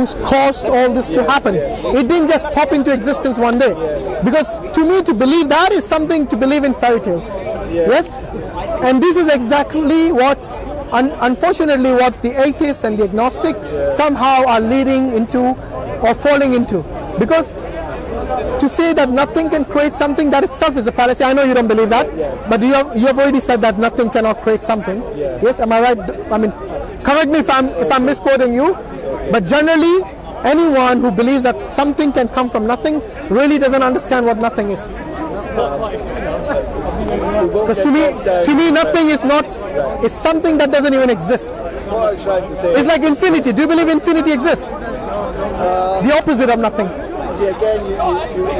who's caused all this to happen. It didn't just pop into existence one day. Because to me, to believe that is something to believe in fairy tales. Yes? And this is exactly what, unfortunately, what the atheists and the agnostic somehow are leading into or falling into. Because to say that nothing can create something, that itself is a fallacy. I know you don't believe that, but you have already said that nothing cannot create something. Yes, am I right? I mean, correct me if I'm misquoting you, but generally, anyone who believes that something can come from nothing really doesn't understand what nothing is. Because to me, nothing is something that doesn't even exist. What I was trying to say, it's like infinity. Do you believe infinity exists? The opposite of nothing. See, again, you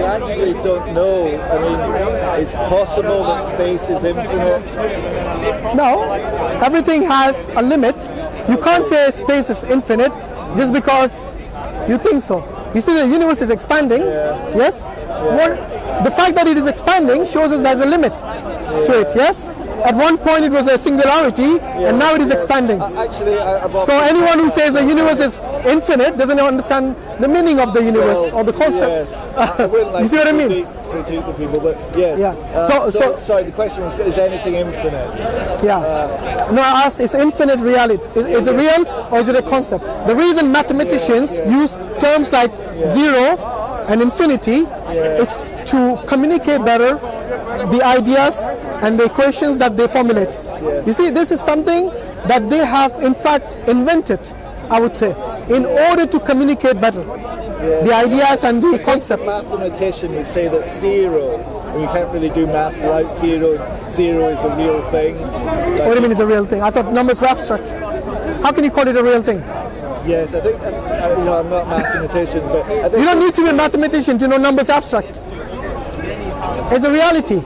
actually don't know. I mean, it's possible that space is infinite. No, everything has a limit. You can't say space is infinite just because you think so. You see, the universe is expanding. Yes. The fact that it is expanding shows us there's a limit to it. Yes. At one point it was a singularity, and now it is expanding. Actually, so anyone who says the universe is infinite doesn't understand the meaning of the universe or the concept. You see what I mean? Critique the people, but yes. So sorry, the question was: is anything infinite? No, I asked: is infinite reality? Is it real or is it a concept? The reason mathematicians use terms like zero and infinity is to communicate better the ideas and the equations that they formulate. You see, this is something that they have in fact invented, I would say, in order to communicate better the ideas and the concepts. A mathematician would say that zero, and you can't really do math without zero. Zero is a real thing. What do you mean it's a real thing? I thought numbers were abstract. How can you call it a real thing? Yes, I think, I'm not a mathematician, but I think... You don't need to be a mathematician to know numbers abstract. It's a reality.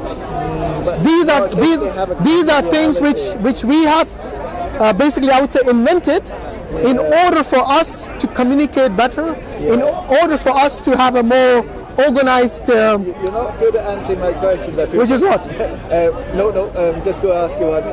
These are things which we have basically, I would say, invented in order for us to communicate better, in order for us to have a more organized... You're not good at answering my question. Which is what? Just go ask you one.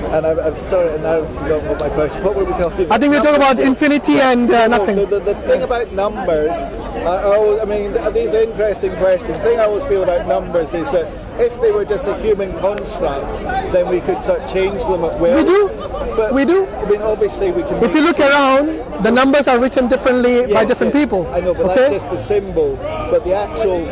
And I'm sorry, and now I've forgotten what my question. What were we talking about? I think we were talking about infinity and nothing. The thing about numbers, I mean, these are interesting questions. The thing I always feel about numbers is that if they were just a human construct, then we could sort of change them at will. We do. But, we do. I mean, obviously we can... If you look around, the numbers are written differently by different people. I know, but that's just the symbols. But the actual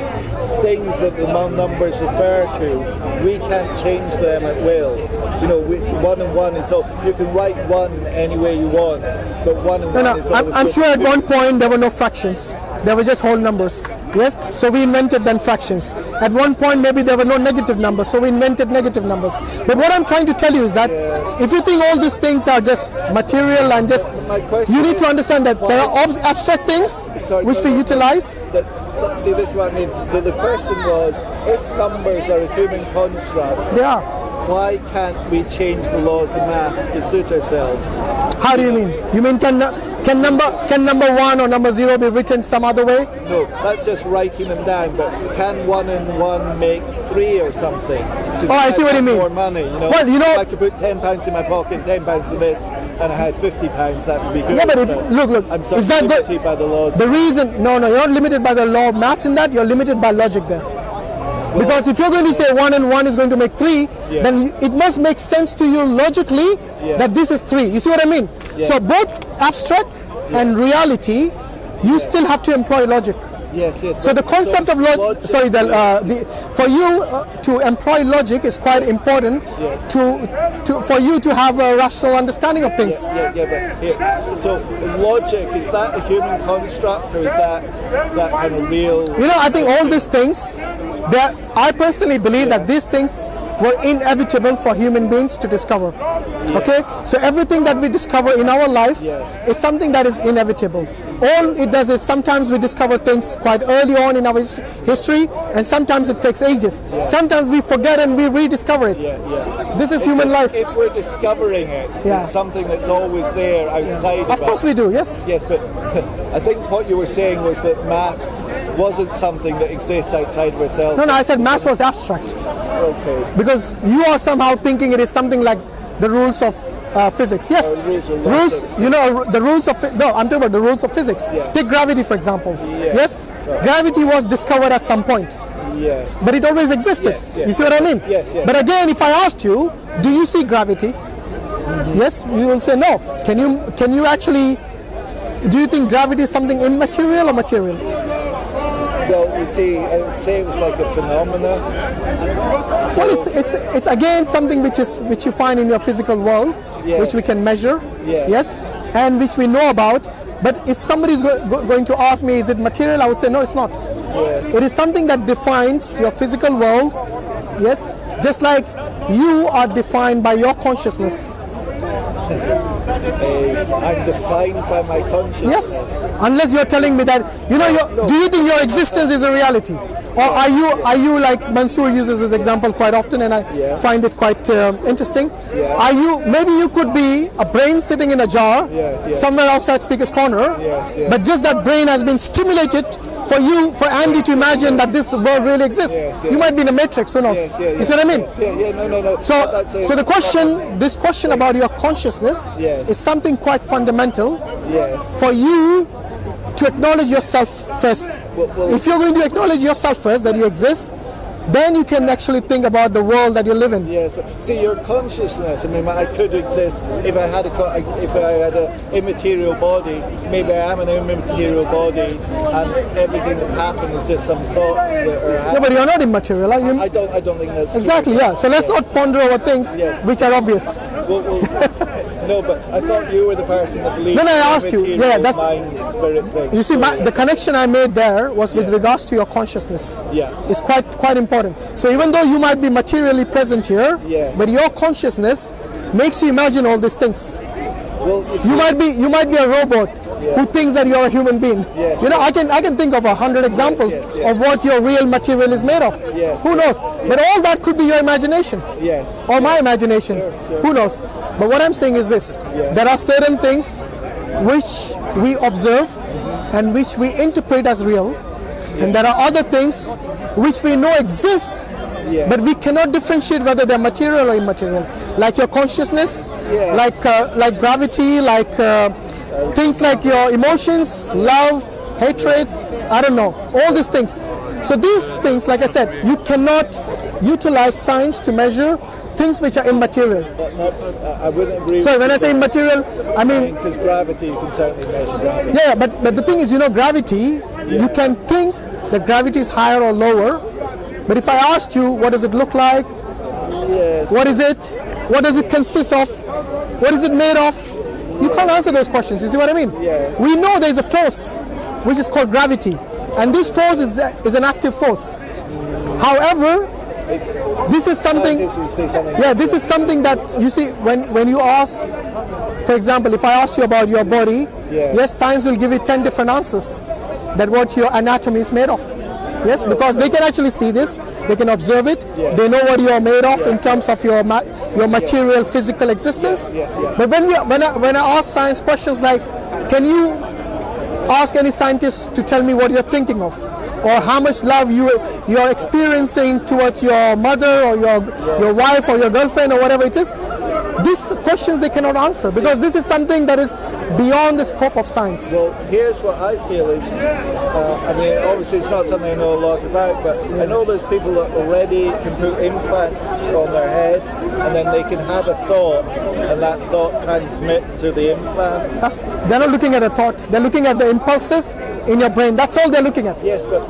things that the numbers refer to, we can't change them at will. You know, one and one is all. You can write one any way you want, but one and one is all. I'm sure at one point there were no fractions. There were just whole numbers. Yes? So we invented then fractions. At one point maybe there were no negative numbers, so we invented negative numbers. But what I'm trying to tell you is that if you think all these things are just material and just, you need to understand that there are abstract things which we utilize. See, this is what I mean. The question was, if numbers are a human construct, they are. Why can't we change the laws of maths to suit ourselves? How do you mean? You mean can number 1 or number 0 be written some other way? No, that's just writing them down. But can 1 and 1 make 3 or something? Oh, I see what you mean. More money, you know. Well, you know, if I could put £10 in my pocket, £10 of this, and I had £50, that would be good. Yeah, but look. I'm so limited by the laws. The reason, no, you're not limited by the law of maths in that. You're limited by logic there. Because if you're going to say 1 and 1 is going to make 3, then it must make sense to you logically that this is 3. You see what I mean? So both abstract and reality, you still have to employ logic. Yes. So the concept of logic, for you to employ logic is quite important for you to have a rational understanding of things. So logic, is that a human construct, or is that kind of real? You know, I think all these things, I personally believe that these things were inevitable for human beings to discover. Okay, so everything that we discover in our life is something that is inevitable. All it does is sometimes we discover things quite early on in our history, and sometimes it takes ages. Sometimes we forget and we rediscover it. This is human life. If we're discovering it, it's something that's always there outside. Of course we do, yes. Yes, but I think what you were saying was that maths wasn't something that exists outside of ourselves. No, I said maths was abstract. Okay. Because you are somehow thinking it is something like the rules of physics. Yes, rules. You know the rules of no. I'm talking about the rules of physics. Yeah. Take gravity for example. Yes, Right. gravity was discovered at some point, Yes. but it always existed. Yes, yes. You see what I mean? Yes, yes. But again, if I asked you, do you see gravity? Yes, you will say no. Can you actually? Do you think gravity is something immaterial or material? Well, you see, I would say it was like a phenomena. Well, it's again something which you find in your physical world, Yes. which we can measure, Yes. yes, and which we know about. But if somebody is going to ask me, is it material? I would say no, it's not. Yes. It is something that defines your physical world, yes, just like you are defined by your consciousness. I'm defined by my consciousness. Yes, unless you're telling me that, you know, do you think your existence is a reality? Or are you like Mansoor uses this example quite often, and I Yeah. find it quite interesting. Yeah. Are you, maybe you could be a brain sitting in a jar Yeah. somewhere outside Speaker's Corner, Yes. but just that brain has been stimulated for Andy to imagine that this world really exists. Yes. You might be in a matrix, who knows? Yes. You see what I mean? Yeah. No. So the question, this question about your consciousness Yes. is something quite fundamental Yes. for you to acknowledge yourself first. Well- If you're going to acknowledge yourself first, that you exist, then you can actually think about the world that you live in. Yes, but see your consciousness. I mean, I could exist if I had an immaterial body. Maybe I am an immaterial body, and everything that happens is just some thoughts that are Yeah, happening. but you're not immaterial, are you? I don't think that's Exactly, yeah. So let's not ponder over things Yes. which are obvious. Well, no, but I thought you were the person that believed. No, I in asked you. material Yeah, that's- mind, spirit thing. You see, So, the connection I made there was with Yeah. regards to your consciousness. Yeah. It's quite important. So even though you might be materially present here, Yes. but your consciousness makes you imagine all these things. well, you see, You might be a robot who thinks that you're a human being. Yes. You know, I can think of 100 examples yes. of what your real material is made of. Yes. Who knows? But all that could be your imagination. yes. Or my imagination. Sure. Who knows? But what I'm saying is this: Yeah. there are certain things which we observe and which we interpret as real, and there are other things which we know exist, Yeah. but we cannot differentiate whether they're material or immaterial. Like your consciousness, Yes. like gravity, like things like your emotions, love, hatred. I don't know, all these things. So these things, like I said, you cannot utilize science to measure things which are immaterial. But that's, I wouldn't agree. So when I say immaterial, I mean, because gravity, you can certainly measure gravity. yeah, but the thing is, you know, gravity, you can think that gravity is higher or lower, but if I asked you, what does it look like? Yes. What is it? What does it consist of? What is it made of? You can't answer those questions, you see what I mean? Yes. We know there's a force, which is called gravity, and this force is an active force. However, this is something, Scientists would say something yeah, this is something that, you see, when you ask, for example, if I asked you about your body, Yeah. yes, science will give you 10 different answers that what your anatomy is made of. Yes, because they can actually see this, they can observe it, Yeah. they know what you are made of in terms of your material, physical existence. Yeah. But when I ask science questions like, can you ask any scientist to tell me what you're thinking of, or how much love you are experiencing towards your mother or your wife or your girlfriend or whatever it is, these questions they cannot answer, because this is something that is beyond the scope of science. Well, here's what I feel is, I mean, obviously it's not something I know a lot about, but I know there's people that already can put implants on their head, and then they can have a thought, and that thought transmit to the implant. They're not looking at a thought, they're looking at the impulses in your brain. That's all they're looking at. Yes, but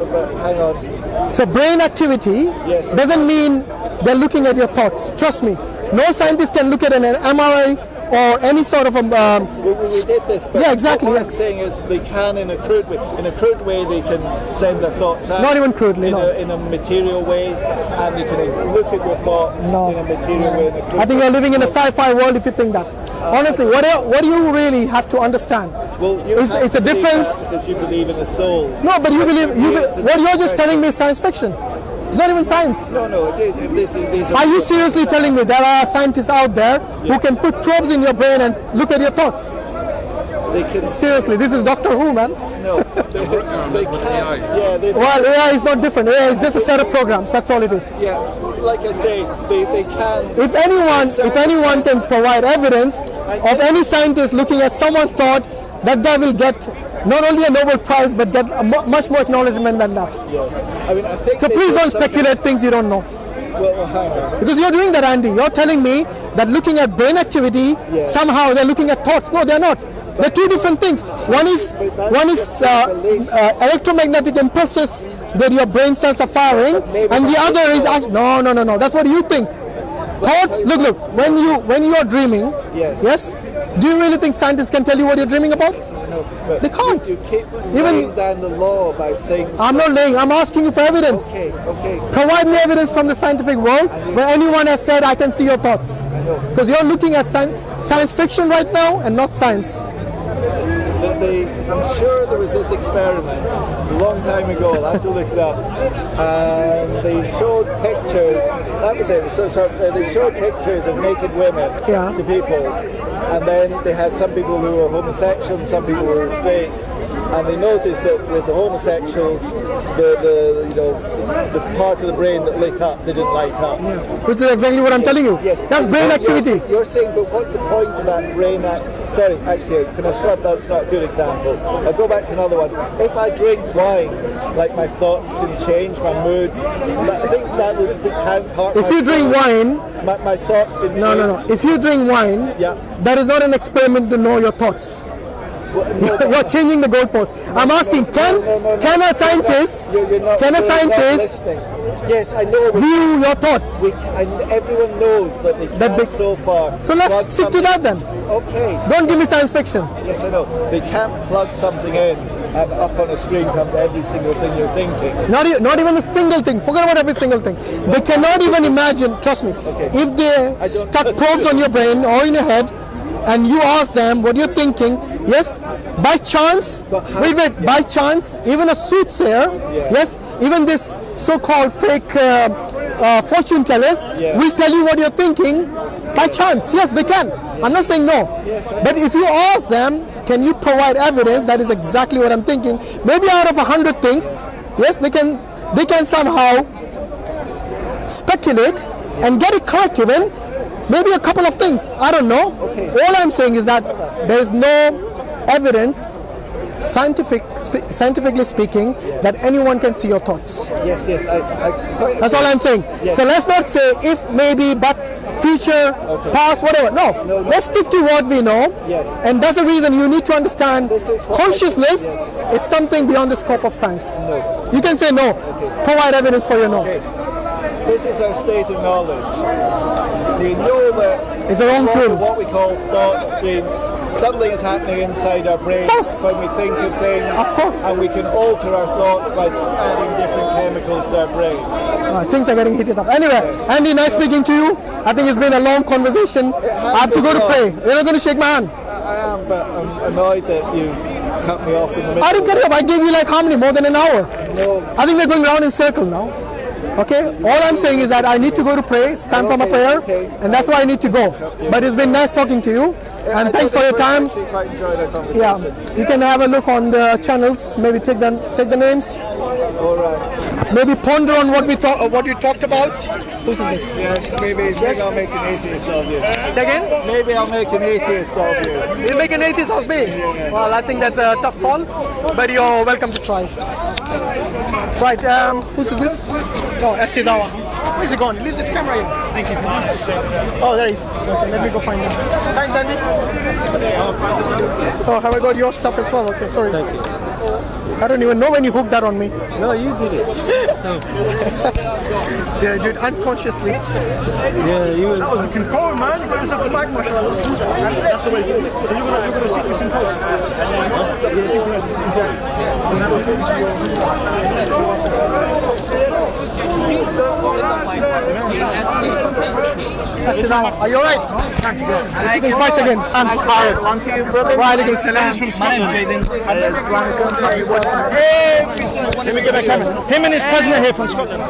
hang on. So brain activity Yes. doesn't mean they're looking at your thoughts. Trust me. No scientist can look at an MRI or any sort of We did this, but Yeah, exactly, what yes. I'm saying is they can in a crude way. In a crude way, they can send their thoughts out. Not even crudely, in no. in a material way, and they can look at your thoughts No. in a material way. In a crude I think way. you're living in a sci-fi world if you think that. Honestly, what do you really have to understand? Well, you It's have a to believe difference. that because you believe in a soul. No, but you believe what you're just telling me is science fiction. It's not even science. No, it is. These Are you seriously telling me there are scientists out there who can put probes in your brain and look at your thoughts? They can. Seriously, this is Doctor Who, man. No, They can't. Yeah, well, AI is not different. AI is just a set of programs. That's all it is. Yeah, like I say, they can. If anyone can provide evidence of any scientist looking at someone's thought, that guy will get not only a Nobel Prize but get a much more acknowledgement than that. Yeah. I mean, I think so please don't speculate things you don't know. Well, hang on. Because you're doing that, Andy. You're telling me that looking at brain activity, somehow they're looking at thoughts. No, they're not. They're two different things. One is electromagnetic impulses that your brain cells are firing, and the other is no. That's what you think. Thoughts. Look. When you are dreaming, yes. Do you really think scientists can tell you what you're dreaming about? No, they can't. You keep laying down the law about things. I'm not laying. I'm asking you for evidence. Okay. Provide me evidence from the scientific world where anyone has said, I can see your thoughts. Because you're looking at science fiction right now and not science. I'm sure there was this experiment a long time ago. I'll have to look it up. And they showed pictures. That was it. So they showed pictures of naked women to people, and then they had some people who were homosexual and some people who were straight. And they noticed that with the homosexuals, the part of the brain that lit up didn't light up. Yeah. Which is exactly what I'm telling you. Yes. That's brain activity. You're saying, but what's the point of that brain Sorry, actually, can I stop? That's not a good example. I'll go back to another one. If I drink wine, like my thoughts can change, my mood. I think that would count part. If you drink wine, my thoughts can change. No. If you drink wine, that is not an experiment to know your thoughts. You're changing the goalpost. I'm asking, can a scientist yes, I know view your thoughts? And everyone knows that they can't so far. So let's stick to that then. Okay. Don't give me science fiction. Yes, I know. They can't plug something in and up on a screen comes every single thing you're thinking. Not even a single thing. Forget about every single thing. They cannot even imagine, trust me, if they stuck probes on your brain or in your head, and you ask them what you're thinking, yes, by chance, by chance, even a soothsayer, yes, even this so-called fake fortune tellers will tell you what you're thinking by chance. Yes, they can. I'm not saying no. But if you ask them, can you provide evidence that is exactly what I'm thinking? Maybe out of 100 things, yes, they can somehow speculate and get it correct even. Maybe a couple of things, I don't know. All I'm saying is that there is no evidence, scientifically speaking, that anyone can see your thoughts. Yes, that's all I'm saying. So let's not say if, maybe, but, future, past, whatever. No, let's stick to what we know. And that's the reason you need to understand consciousness is something beyond the scope of science. You can say no. Provide evidence for your no. This is our state of knowledge. We know that it's a wrong tool. What we call thought streams. Something is happening inside our brain when we think of things. Of course. And we can alter our thoughts by adding different chemicals to our brain. Things are getting heated up. Anyway, Andy, nice speaking to you. I think it's been a long conversation. I have to go to pray. You're not going to shake my hand. I am, but I'm annoyed that you cut me off in the middle. I didn't cut you off. I gave you like how many? More than an hour. No. I think we're going round in circle now. Okay, all I'm saying is that I need to go to pray, it's time for my prayer, and that's why I need to go. But it's been nice talking to you, and thanks for your time. Yeah, you can have a look on the channels, maybe take the names. All right. Maybe ponder on what we talked about. Who's this? Yes, maybe I'll make an atheist of you. Say again? Maybe I'll make an atheist of you. You'll make an atheist of me? Well, I think that's a tough call, but you're welcome to try. Right, who's this? Oh, SCDawah. Where's he gone? He leaves his camera here. Thank you. Oh, there he is. Okay, let me go find him. Thanks, Andy. Oh, have I got your stuff as well? Okay, sorry. Thank you. I don't even know when you hooked that on me. No, you did it. So. Yeah, dude, unconsciously. Yeah, you was. That was looking cold, man. You got yourself a bag, mashallah. That's the way you do it. So you're gonna sit this in post. You're gonna synchronize this in Are you alright? You can fight again. I'm tired. On to you, brother. Wa alaikum salam. From Scotland. Let me get my camera. Him and his cousin are here from Scotland.